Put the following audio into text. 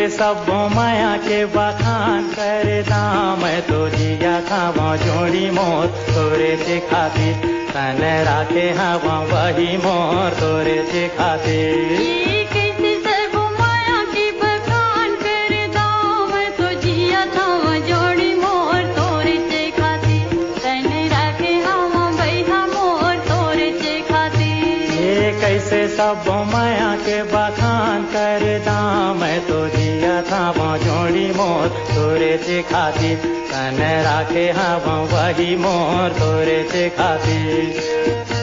सब माया के बखान करदा मैं तो जिया था वो जोड़ी मोर तोरे से खातिर तन राखे हवा वही मोर तोरे से खातिर। कैसे सब माया के बखान करदा मैं तो जिया था वो जोड़ी मोर तोरे से खातिर तन राखे हवा वही मोर तोरे से खातिर।